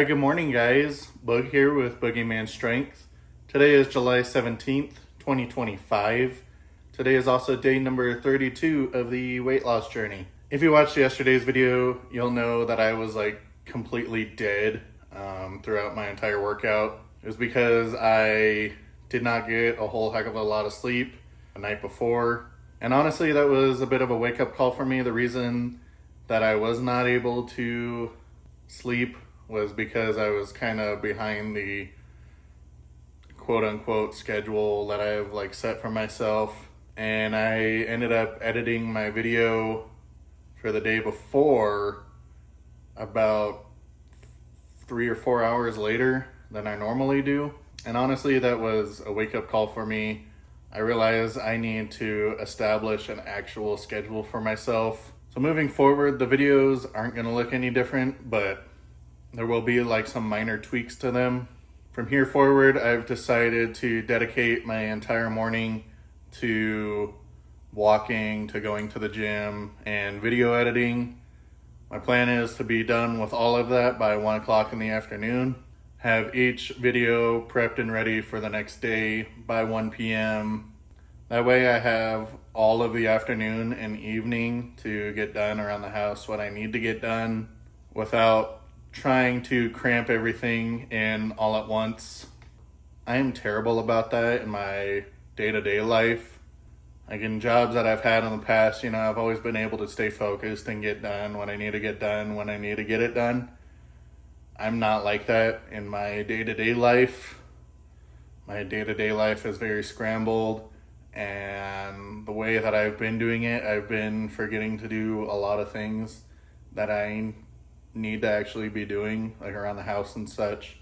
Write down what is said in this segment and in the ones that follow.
Alright, good morning guys. Bug here with Boogeyman Strength. Today is July 17th, 2025. Today is also day number 32 of the weight loss journey. If you watched yesterday's video, you'll know that I was like completely dead throughout my entire workout. It was because I did not get a whole heck of a lot of sleep the night before. And honestly, that was a bit of a wake-up call for me. The reason that I was not able to sleep was because I was kind of behind the quote-unquote schedule that I've like set for myself. And I ended up editing my video for the day before about 3 or 4 hours later than I normally do. And honestly, that was a wake-up call for me. I realized I need to establish an actual schedule for myself. So moving forward, the videos aren't gonna look any different, but there will be like some minor tweaks to them. From here forward, I've decided to dedicate my entire morning to walking, to going to the gym, and video editing. My plan is to be done with all of that by 1 o'clock in the afternoon. Have each video prepped and ready for the next day by 1 p.m. That way I have all of the afternoon and evening to get done around the house what I need to get done without trying to cramp everything in all at once. I am terrible about that in my day-to-day life. Like in jobs that I've had in the past, I've always been able to stay focused and get done what I need to get done when I need to get it done. I'm not like that in my day-to-day life. My day-to-day life is very scrambled, and the way that I've been doing it, I've been forgetting to do a lot of things that I need to actually be doing, like around the house and such.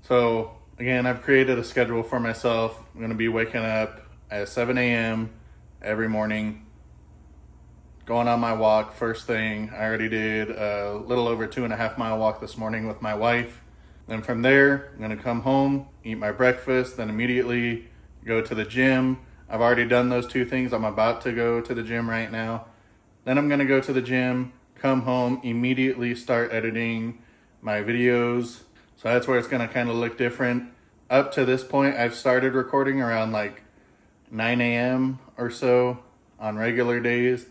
So again, I've created a schedule for myself. I'm going to be waking up at 7 a.m. every morning, going on my walk first thing. I already did a little over 2.5 mile walk this morning with my wife. Then from there, I'm gonna come home, eat my breakfast, then immediately go to the gym. I've already done those two things. I'm about to go to the gym right now. Then I'm gonna go to the gym, come home, immediately start editing my videos. So that's where it's gonna kind of look different. Up to this point, I've started recording around like 9 a.m. or so on regular days.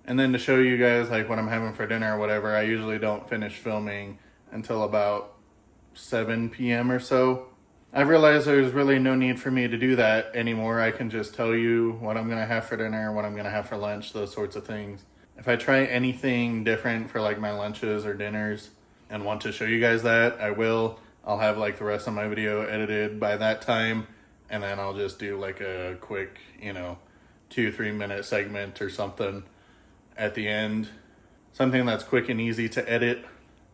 And then to show you guys like what I'm having for dinner or whatever, I usually don't finish filming until about 7 p.m. or so. I've realized there's really no need for me to do that anymore. I can just tell you what I'm gonna have for dinner, what I'm gonna have for lunch, those sorts of things. If I try anything different for like my lunches or dinners and want to show you guys that, I will. I'll have like the rest of my video edited by that time, and then I'll just do like a quick, 2-3 minute segment or something at the end. Something that's quick and easy to edit.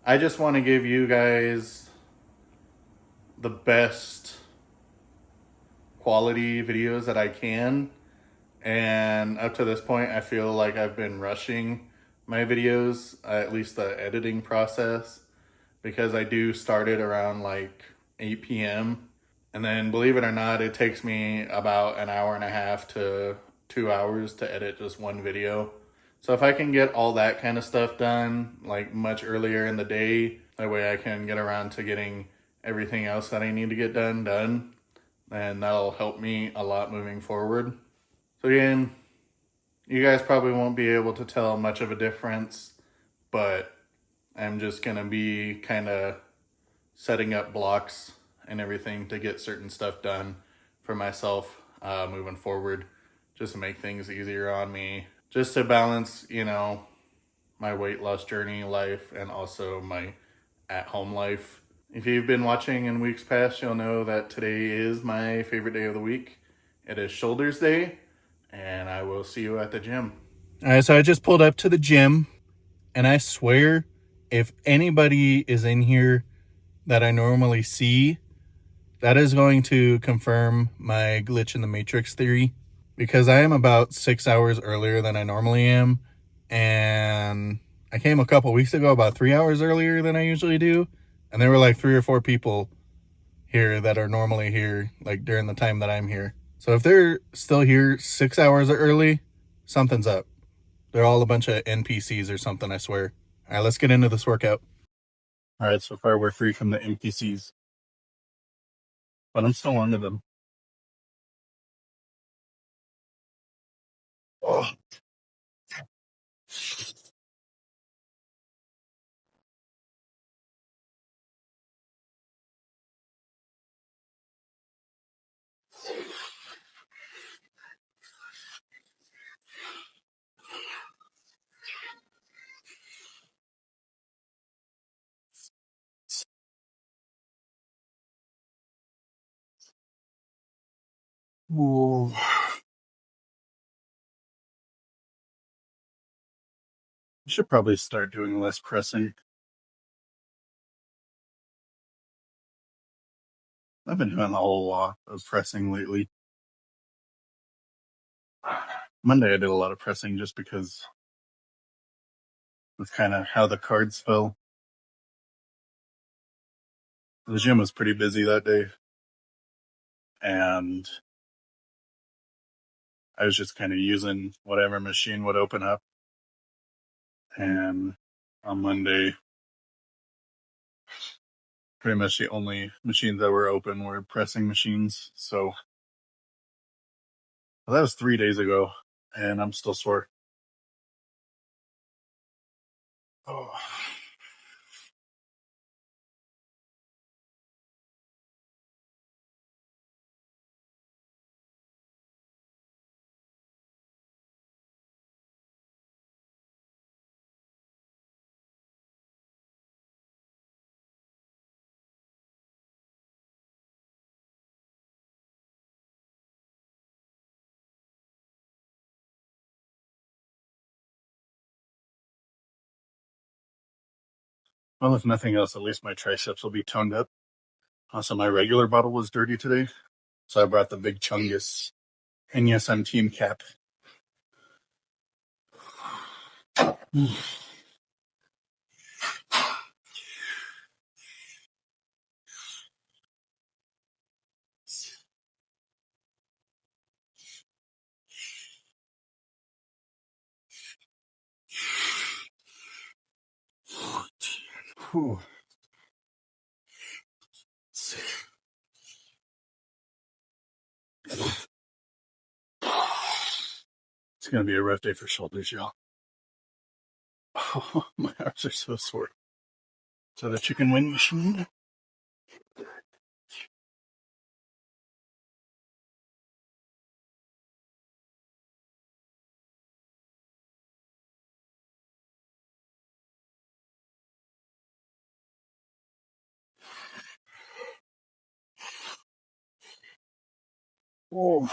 I just want to give you guys the best quality videos that I can. And up to this point, I feel like I've been rushing my videos, at least the editing process, because I do start it around like 8 p.m. And then believe it or not, it takes me about an hour and a half to 2 hours to edit just one video. So if I can get all that kind of stuff done like much earlier in the day, that way I can get around to getting everything else that I need to get done, then that'll help me a lot moving forward. So again, you guys probably won't be able to tell much of a difference, but I'm just gonna be kind of setting up blocks and everything to get certain stuff done for myself moving forward, just to make things easier on me, just to balance, my weight loss journey life and also my at-home life. If you've been watching in weeks past, you'll know that today is my favorite day of the week. It is Shoulders Day, and I will see you at the gym. All right, so I just pulled up to the gym, and I swear, if anybody is in here that I normally see, that is going to confirm my glitch in the matrix theory, because I am about 6 hours earlier than I normally am. And I came a couple weeks ago about 3 hours earlier than I usually do. And there were like 3 or 4 people here that are normally here, like during the time that I'm here. So if they're still here 6 hours early, something's up. They're all a bunch of NPCs or something, I swear. All right, let's get into this workout. Alright, so far we're free from the NPCs, but I'm still onto them. Oh. Ooh. I should probably start doing less pressing. I've been doing a whole lot of pressing lately. Monday I did a lot of pressing just because that's kind of how the cards fell. The gym was pretty busy that day, and I was just kind of using whatever machine would open up. And on Monday, pretty much the only machines that were open were pressing machines. So well, that was 3 days ago, and I'm still sore. Oh. Well, if nothing else, at least my triceps will be toned up. Also, my regular bottle was dirty today, so I brought the Big Chungus. And yes, I'm Team Cap. Whew. It's gonna be a rough day for shoulders, y'all. Oh, my arms are so sore. So the chicken wing machine. Oh.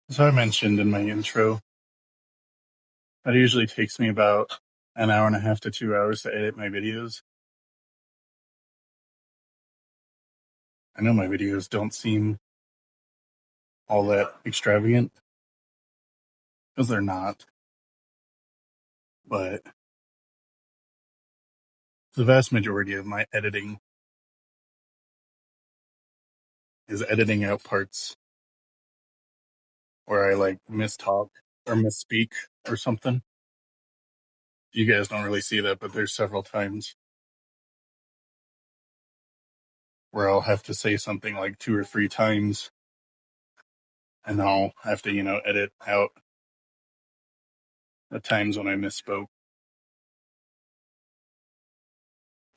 As I mentioned in my intro, it usually takes me about an hour and a half to 2 hours to edit my videos. I know my videos don't seem all that extravagant, because they're not, but the vast majority of my editing is editing out parts where I like mistalk or misspeak or something. You guys don't really see that, but there's several times where I'll have to say something like 2 or 3 times, and I'll have to, edit out the times when I misspoke.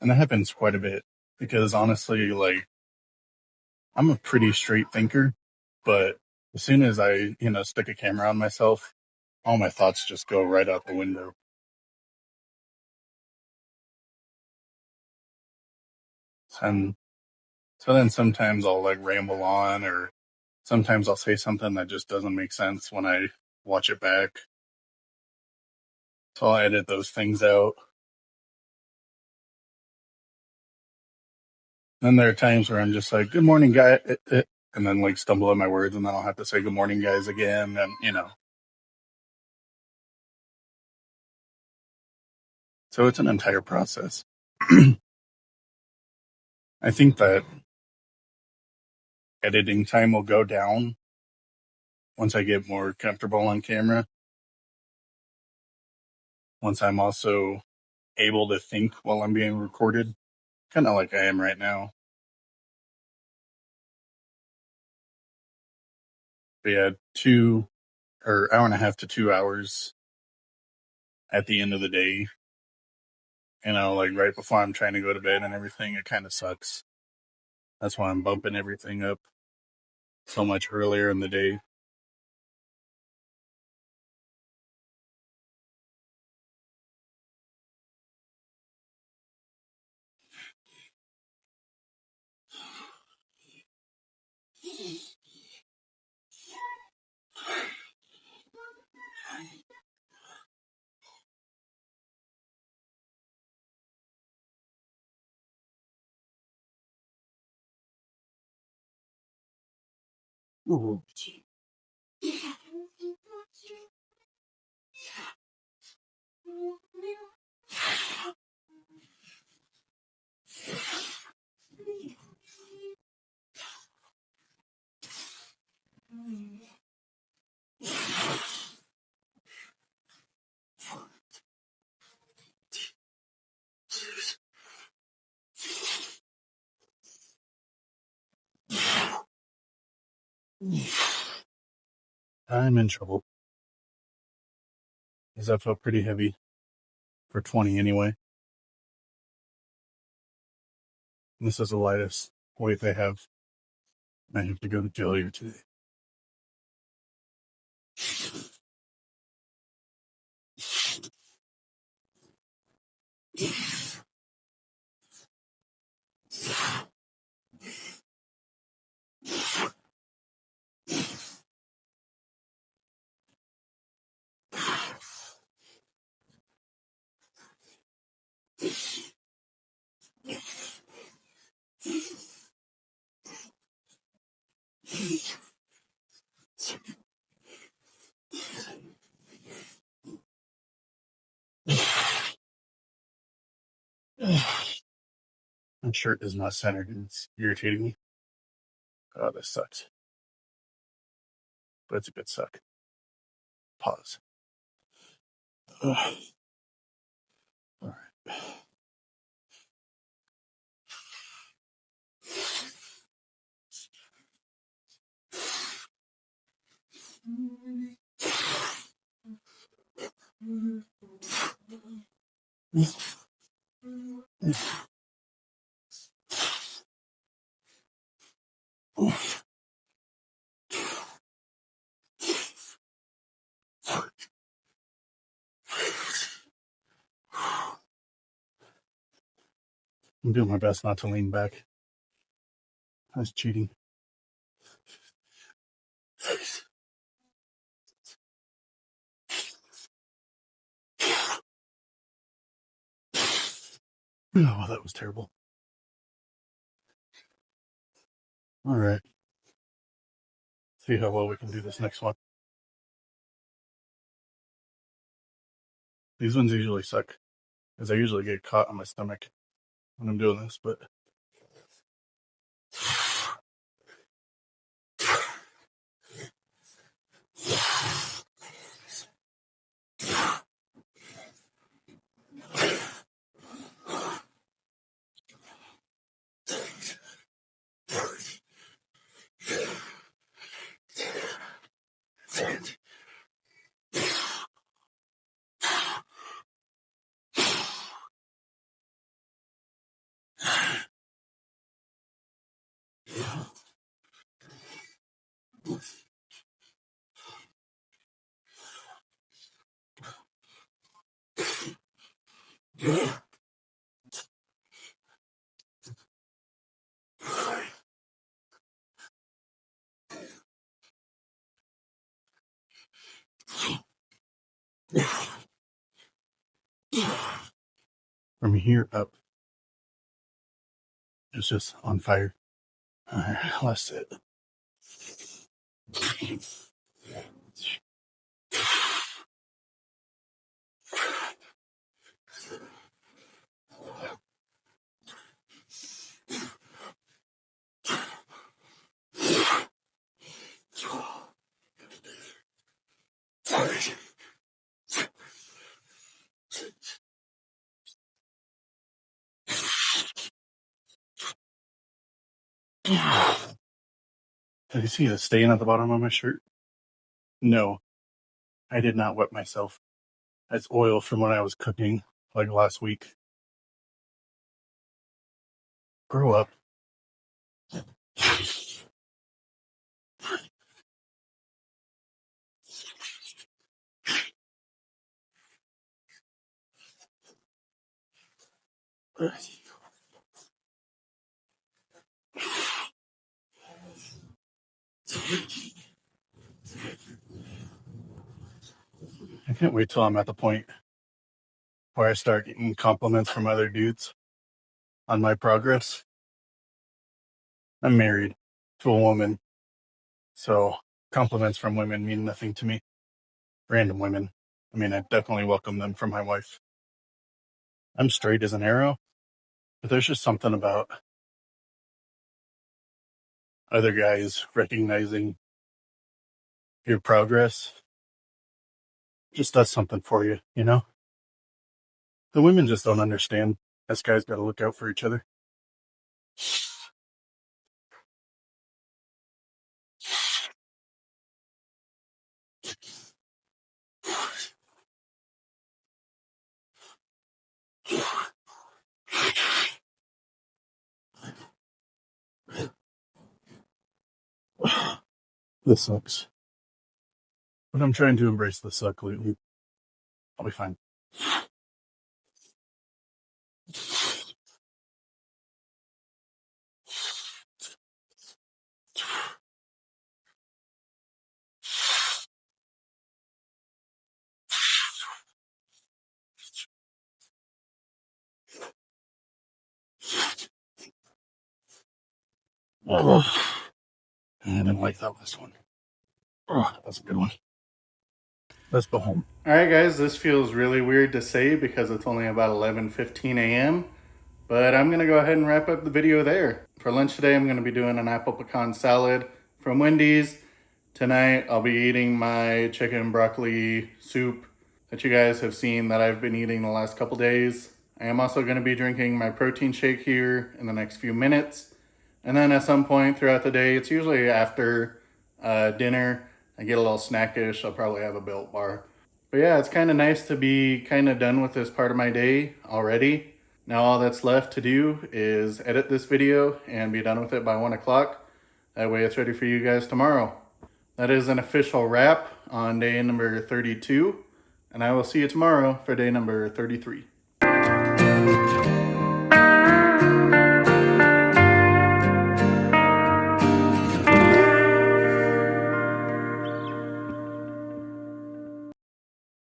And that happens quite a bit because honestly, like, I'm a pretty straight thinker, but as soon as I, stick a camera on myself, all my thoughts just go right out the window. And so then sometimes I'll like ramble on, or sometimes I'll say something that just doesn't make sense when I watch it back. So I'll edit those things out. Then there are times where I'm just like, good morning, guy. And then like stumble on my words, and then I'll have to say good morning, guys, again. And, so it's an entire process. I think that editing time will go down once I get more comfortable on camera. Once I'm also able to think while I'm being recorded, kind of like I am right now. But yeah, hour and a half to 2 hours at the end of the day, like right before I'm trying to go to bed and everything, it kind of sucks. That's why I'm bumping everything up so much earlier in the day. Ooh. I'm in trouble. Because that felt pretty heavy for 20 anyway. And this is the lightest weight they have. I have to go to jail here today. My shirt is not centered and it's irritating me. Oh, this sucks. But it's a good suck. Pause. Ugh. All right. I'm doing my best not to lean back. That's cheating. Oh, that was terrible. All right. See how well we can do this next one. These ones usually suck, because I usually get caught on my stomach when I'm doing this, but from here up, It's just on fire. Alright, let's sit. Did you see the stain at the bottom of my shirt? No, I did not wet myself. That's oil from when I was cooking like last week. Grow up. I can't wait till I'm at the point where I start getting compliments from other dudes on my progress. I'm married to a woman, so compliments from women mean nothing to me. Random women. I mean, I definitely welcome them from my wife. I'm straight as an arrow, but there's just something about other guys recognizing your progress. Just does something for you, you know? The women just don't understand. Us guys gotta look out for each other. This sucks. But I'm trying to embrace the suck lately. I'll be fine. Oh, I didn't like that last one. Oh, that's a good one. Let's go home. All right, guys, this feels really weird to say because it's only about 11:15 a.m., but I'm going to go ahead and wrap up the video there. For lunch today, I'm going to be doing an apple pecan salad from Wendy's. Tonight, I'll be eating my chicken broccoli soup that you guys have seen that I've been eating the last couple days. I am also going to be drinking my protein shake here in the next few minutes. And then at some point throughout the day, it's usually after dinner, I get a little snackish. I'll probably have a Built Bar. But yeah, it's kind of nice to be kind of done with this part of my day already. Now all that's left to do is edit this video and be done with it by 1 o'clock. That way it's ready for you guys tomorrow. That is an official wrap on day number 32. And I will see you tomorrow for day number 33.